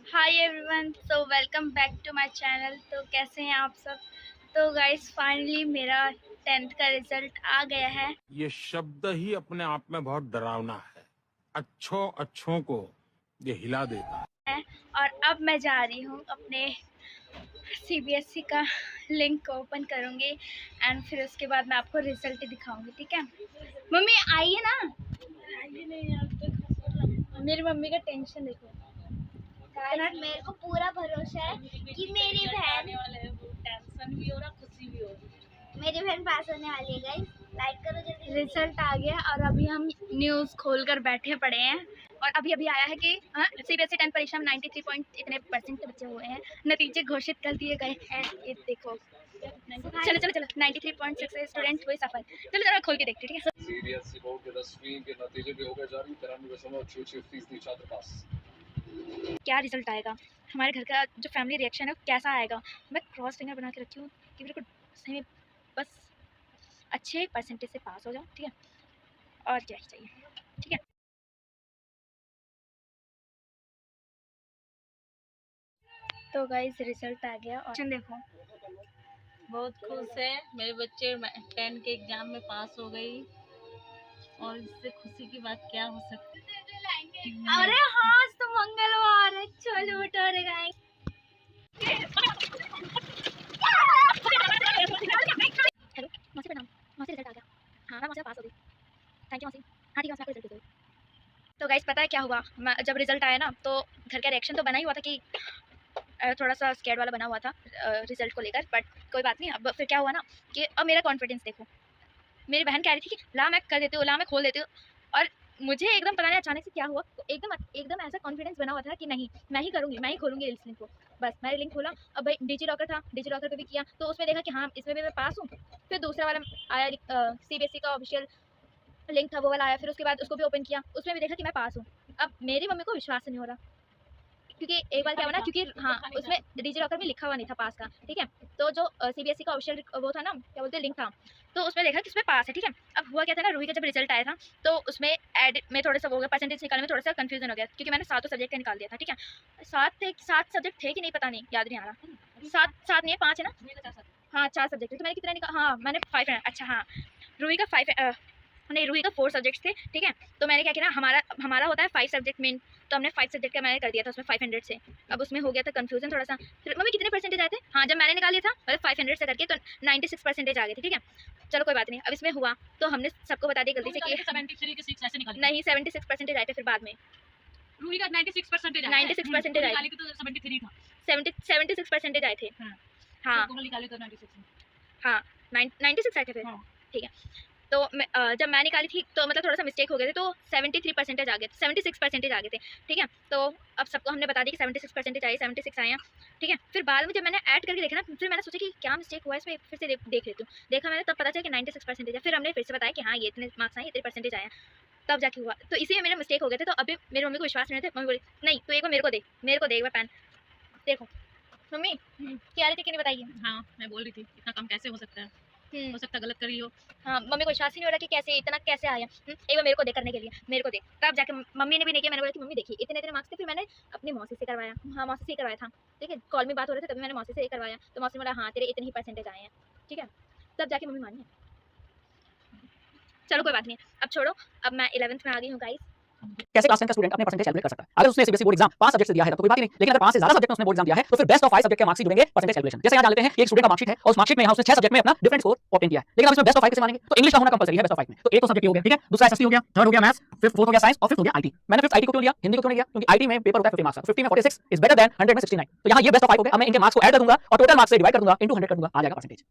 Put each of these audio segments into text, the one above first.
हाय everyone, तो welcome back to my channel. तो कैसे हैं आप सब। तो गाइस फाइनली मेरा 10th का रिजल्ट आ गया है। ये शब्द ही अपने आप में बहुत डरावना है। अच्छों को ये हिला देता है। और अब मैं जा रही हूँ अपने सीबीएसई का लिंक ओपन करूँगी एंड फिर उसके बाद मैं आपको रिजल्ट दिखाऊंगी। ठीक है मम्मी, आइए ना। आइए नहीं यार, तो मेरी मम्मी का टेंशन देखो। मेरे को पूरा भरोसा है कि मेरी बहन टेंशन भी हो रहा, खुशी भी हो रही। मेरी बहन पास होने वाली है गाइस। लाइक करो जल्दी। रिजल्ट आ गया और अभी हम न्यूज़ खोलकर बैठे पड़े हैं और अभी अभी आया है कि सीबीएसई 10 परीक्षा में 93 पॉइंट इतने परसेंट बचे हुए हैं। नतीजे घोषित कर दिए गए हैं। ये देखो, चलो चलो चलो, 93.6 स्टूडेंट हुए सफल। चलो जरा खोल के देखते हैं। ठीक है, सीबीएसई बोर्ड के 10वीं के नतीजे भी हो गए जारी। 93.66% छात्र पास। क्या रिजल्ट आएगा, हमारे घर का जो फैमिली रिएक्शन है वो कैसा आएगा। मैं क्रॉस फिंगर बना के रखी हूँ कि मेरे को सही में बस अच्छे परसेंटेज से पास हो जाओ। ठीक है, और क्या ही चाहिए। ठीक है, तो गाइस रिजल्ट आ गया और देखो, बहुत खुश है। मेरे बच्चे 10 के एग्जाम में पास हो गई और इससे खुशी की बात क्या हो सकती है। अरे हाँ, आज तो मंगलवार है। चलो बटोरे गाइस। हेलो मौसी, प्रणाम। मौसी रिजल्ट आ गया। हाँ मैं मौसी पास हो गई। थैंक यू मौसी। हाँ ठीक है, मैं आपको रिजल्ट दे दूँगी। तो गाइस पता है क्या हुआ, जब रिजल्ट आया ना तो घर का रिएक्शन तो बना ही हुआ था कि थोड़ा सा स्कैर्ड वाला बना हुआ था रिजल्ट को लेकर। बट कोई बात नहीं। अब फिर क्या हुआ ना कि अब मेरा कॉन्फिडेंस देखो। मेरी बहन कह रही थी कि ला मैं कर देती हूँ, ला मैं खोल देती हूँ, और मुझे एकदम पता नहीं अचानक से क्या हुआ, एकदम एकदम ऐसा कॉन्फिडेंस बना हुआ था कि नहीं मैं ही करूँगी, मैं ही खोलूँगी इस लिंक को। बस मैंने लिंक खोला। अब भाई डिजी लॉकर था, डिजी लॉकर पे भी किया तो उसमें देखा कि हाँ इसमें भी मैं पास हूँ। फिर दूसरा वाला आया, सीबीएसई का ऑफिशियल लिंक था, वो वाला आया। फिर उसके बाद उसको भी ओपन किया, उसमें भी देखा कि मैं पास हूँ। अब मेरी मम्मी को विश्वास नहीं हो रहा क्योंकि एक बार क्या हुआ ना, क्योंकि हाँ उसमें डिजी लॉकर में लिखा हुआ नहीं था पास का। ठीक है, तो जो सीबीएसई का ऑफिशियल वो था ना, क्या बोलते हैं, लिंक था, तो उसमें देखा कि उसमें पास है। ठीक है, अब हुआ क्या था ना, रूही का जब रिजल्ट आया था तो उसमें ऐड में थोड़ा सा हो गया, परसेंटेज निकालने में थोड़ा सा कंफ्यूजन हो गया क्योंकि मैंने सातों सब्जेक्ट का निकाल दिया था। ठीक है, सात सब्जेक्ट थे कि नहीं पता नहीं, याद नहीं आ रहा। सात नहीं है, 5 है ना। हाँ 4 सब्जेक्ट थे, तो मैंने कितने निकाल, हाँ मैंने 5 है। अच्छा हाँ, रूही का 5 नहीं, रूही का 4 सब्जेक्ट्स थे। ठीक है, तो मैंने क्या किया ना, हमारा हमारा होता है 5 सब्जेक्ट मेन, तो हमने 5 सब्जेक्ट का मैंने कर दिया था उसमें 500 से। अब उसमें हो गया था कंफ्यूजन थोड़ा सा। फिर मम्मी कितने परसेंटेज आए थे, हाँ जब मैंने निकाल लिया था मतलब 500 से करके तो 96 परसेंटेज आ गए थे। ठीक है, चलो कोई बात नहीं। अब इसमें हुआ तो हमने सबको बता दिया गलती से कि 73 के 6 ऐसे निकाली नहीं, 76 परसेंटेज आए थे। फिर बाद में रूही का 96 परसेंटेज 96 परसेंटेज आए थे, तो 73 था। 76 परसेंटेज आए थे। हाँ दोनों निकाले तो 96 हाँ 96 आए थे फिर। ठीक है, तो जब मैं निकाली थी तो मतलब थोड़ा सा मिस्टेक हो गए थे, तो 73 परसेंटेज आ गए थे, 76 परसेंटेज आ गए थे। ठीक है, तो अब सबको हमने बता दी कि 76 परसेंटेज आए, 76 आए हैं। ठीक है, फिर बाद में जब मैंने ऐड करके देखा ना, फिर मैंने सोचा कि क्या मिस्टेक हुआ है इसमें, फिर से देख लेती हूँ। देखा मैंने, तब पता चला कि 96 परसेंटेज है। फिर हमने फिर से बताया कि हाँ ये इतने मार्क्स आए, इतने परसेंटेज आए हैं, तब जाके हुआ। तो इसी में मेरा मिस्टेक हो गए थे। तो अभी मेरी मम्मी को विश्वास नहीं थे। मम्मी बोली नहीं तो एक बार मेरे को दे एक बार पेन। देखो मम्मी क्या रही थी कि नहीं बताइए। हाँ मैं बोल रही थी इतना कम कैसे हो सकता है, हो सकता है गलत करी हो। हाँ मम्मी को विश्वास ही नहीं हो रहा कि कैसे इतना कैसे आया। एक बार मेरे को दे करने के लिए, मेरे को दे। तब जाके मम्मी ने भी नहीं किया। मैंने बोला कि मम्मी देखिए इतने इतने मार्क्स थे। फिर मैंने अपनी मौसी से करवाया। हाँ मौसी से करवाया था। ठीक है, कॉल में बात हो रही थी तभी मैंने मौसी से करवाया, तो मौसी ने बोला हाँ तेरे इतने ही परसेंटेज आए हैं। ठीक है, तब जाके मम्मी मानी। चलो कोई बात नहीं, अब छोड़ो। अब मैं 11th में आ गई हूँ गाइस। कैसे क्लास 10 का स्टूडेंट अपने परसेंटेज कैलकुलेट कर सकता है? अगर उसने सीबीएसई बोर्ड एग्जाम 5 सब्जेक्ट से दिया है तो कोई बात ही नहीं, लेकिन अगर 5 से ज्यादा सब्जेक्ट में उसने बोर्ड एग्जाम दिया है तो फिर बेस्ट ऑफ 5 सब्जेक्ट के मार्क्स जुड़ेंगे परसेंटेज कैलकुलेशन। जैसे यहाँ जान लेते हैं, एक स्टूडेंट का मार्कशीट है और उस मार्कशीट में यहाँ उसने 6 सब्जेक्ट में अपना डिफरेंट स्कोर ऑब्टेन किया है, लेकिन अब इसमें बेस्ट ऑफ 5 कैसे मानेंगे? तो इंग्लिश का होना कंपलसरी है बेस्ट ऑफ 5 में। तो एक तो सब्जेक्ट हो गया, ठीक है, दूसरा एसएसटी हो गया, थर्ड हो गया मैथ्स, फिफ्थ फोर्थ हो गया साइंस और फिफ्थ हो गया आईटी। मैंने फिफ्थ आईटी को क्यों लिया, हिंदी को क्यों नहीं लिया? क्योंकि आईटी में पेपर होता है 50 मार्क्स का, 50 में 46 इज बेटर देन 100 में 69। तो यहाँ ये बेस्ट ऑफ 5 हो गए। अब मैं इनके मार्क्स को ऐड कर दूंगा और टोटल मार्क्स से डिवाइड कर दूंगा, इनटू 100 कर दूंगा, आ जाएगा परसेंटेज।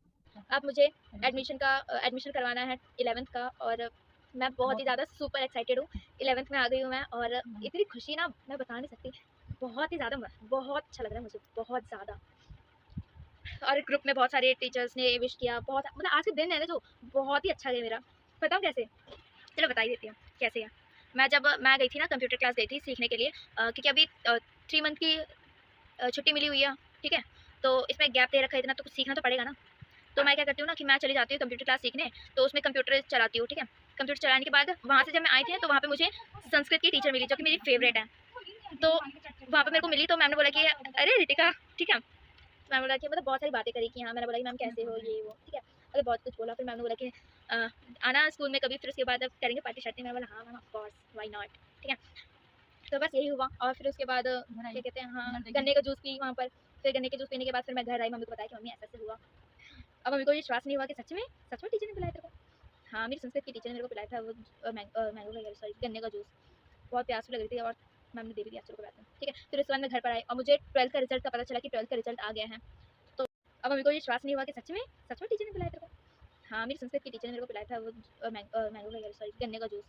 अब मुझे एडमिशन करवाना है 11th का और मैं बहुत ही ज़्यादा सुपर एक्साइटेड हूँ। 11th में आ गई हूँ मैं और इतनी खुशी ना मैं बता नहीं सकती। बहुत ही ज़्यादा, बहुत अच्छा लग रहा है मुझे, बहुत ज़्यादा। और ग्रुप में बहुत सारे टीचर्स ने विश किया, बहुत मतलब आज के दिन है ना जो बहुत ही अच्छा गया मेरा। बताऊँ कैसे, चलो बता ही देती हूँ कैसे है। मैं गई थी ना, कंप्यूटर क्लास गई थी सीखने के लिए, क्योंकि अभी 3 मंथ की छुट्टी मिली हुई है। ठीक है, तो इसमें गैप दे रखा है इतना, तो कुछ सीखना तो पड़ेगा ना। तो मैं क्या करती हूँ ना कि मैं चली जाती हूँ कंप्यूटर क्लास सीखने, तो उसमें कंप्यूटर चलाती हूँ, ठीक है। कंप्यूटर चलाने के बाद वहाँ से जब मैं आई थी तो वहाँ पे मुझे संस्कृत की टीचर मिली जो कि मेरी फेवरेट है। तो वहाँ पे मेरे को मिली तो मैम ने बोला कि अरे रितिका, ठीक है। मैम ने बोला कि मतलब बहुत सारी बातें करी कि हाँ, मैंने बोला कि मैम कैसे हो, ये वो, ठीक है। मतलब बहुत कुछ बोला। फिर मैम ने बोला कि आना स्कूल में कभी, फिर उसके बाद अब करेंगे पार्टी शार्टी। मैंने बोला हाँ ma'am of course, why not, ठीक है। तो बस यही हुआ। और फिर उसके बाद क्या कहते हैं, हाँ, गन्ने का जूस पी वहाँ पर। फिर गन्ने के जूस पीने के बाद फिर मैं घर आई, मम्मी को बताया कि मम्मी ऐसा ऐसे हुआ। अब मम्मी को विश्वास नहीं हुआ कि सच में टीचर ने पिलाया तेरे को। हाँ, मेरी संस्कृत की टीचर ने मेरे को पिलाया था वो मैंगो वगैरह, सॉरी गन्ने का जूस। बहुत प्यास लग रही थी और मैम ने दे भी दिया चलो कोई बात नहीं, ठीक है। फिर उसके बाद मैं घर पर आई और मुझे 12th का रिजल्ट का पता चला कि 12th का रिजल्ट आ गया है। तो अब मम्मी को विश्वास नहीं हुआ कि सच में टीचर ने पिलाया तेरे को। हाँ, मेरी संस्कृत की टीचर ने मेरे को पिलाया था वो मैंगो वगैरह, सॉरी गन्ने का जूस।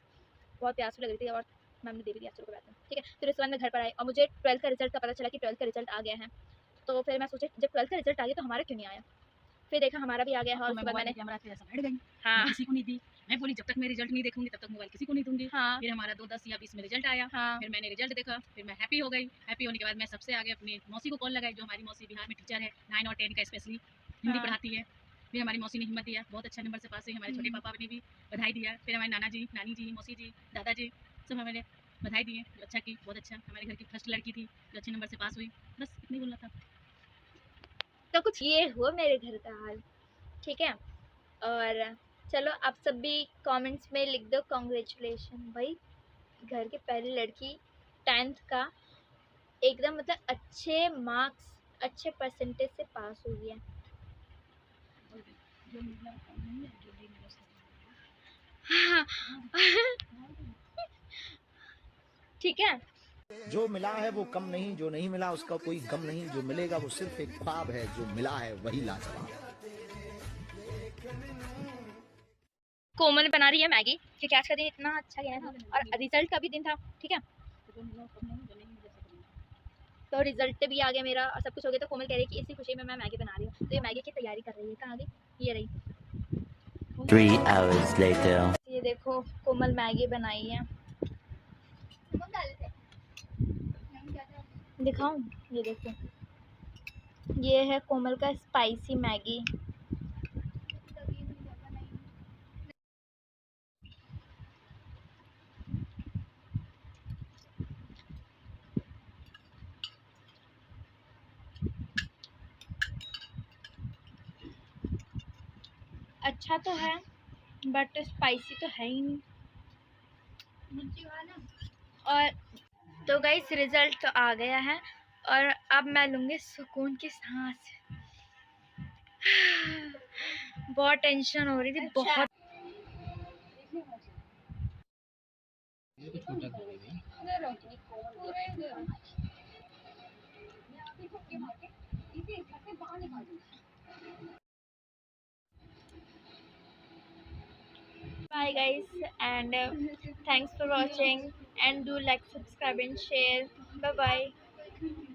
बहुत प्यास लग रही थी और मैम ने दे भी दिया चलो कोई बात नहीं, ठीक है। फिर उसके बाद मैं घर पर आई और मुझे 12th का रिजल्ट का पता चला कि 12th का रिजल्ट आ गया है। तो फिर मैं सोची जब 12th का रिजल्ट आ गया तो हमारा क्यों नहीं आया। फिर देखा हमारा भी आ गया है और तो उसके मैं बाद मोबाइल मैंने लेके हमारा ऐसा बैठ गई, हाँ मैं किसी को नहीं दी। मैं बोली जब तक मैं रिजल्ट नहीं देखूंगी तब तक मोबाइल किसी को नहीं दूंगी। हाँ फिर हमारा 2, 10 या 20 में रिजल्ट आया। हाँ फिर मैंने रिजल्ट देखा, फिर मैं हैप्पी हो गई। हैप्पी होने के बाद मैं सबसे आगे अपनी मौसी को कॉल लगाई, जो हमारी मौसी बिहार में टीचर है 9 और 10 का स्पेशली हिंदी हाँ। पढ़ाती है। फिर हमारी मौसी ने हिम्मत दिया, बहुत अच्छा नंबर से पास हुई। हमारे छोटे पापा ने भी बधाई दिया। फिर हमारे नाना जी, नानी जी, मौसी जी, दादाजी सब हमें बधाई दिए, जो अच्छा की, बहुत अच्छा। हमारे घर की फर्स्ट लड़की थी जो अच्छे नंबर से पास हुई। बस इतनी बोलना था। तो कुछ ये हुआ मेरे घर का हाल, ठीक है। और चलो आप सब भी कमेंट्स में लिख दो कॉन्ग्रेचुलेशन भाई, घर की पहली लड़की 10th का एकदम मतलब अच्छे मार्क्स, अच्छे परसेंटेज से पास हुई है। ठीक है। जो मिला है वो कम नहीं, जो नहीं मिला उसका कोई गम नहीं, जो मिलेगा वो सिर्फ एक ख्वाब है, जो मिला है वही लाजवाब है। कोमल बना रही है मैगी क्योंकि आज का दिन इतना अच्छा गया था और रिजल्ट का भी दिन था, ठीक है। तो रिजल्ट भी आ गया मेरा और सब कुछ हो गया। तो कोमल कह रही है कि इसी खुशी में मैं मैगी बना रही हूँ। तो ये मैगी की तैयारी कर रही है। कहाँ गई, ये रही। 3 hours later. ये देखो कोमल मैगी बनाई है, दिखाऊं, ये देखो, ये है कोमल का स्पाइसी मैगी। अच्छा तो है बट स्पाइसी तो है ही नहीं। और तो गाइस रिजल्ट तो आ गया है और अब मैं लूँगी सुकून की सांस। बहुत टेंशन हो रही थी, बहुत। Bye guys, and thanks for watching, and do like, subscribe and share. Bye bye.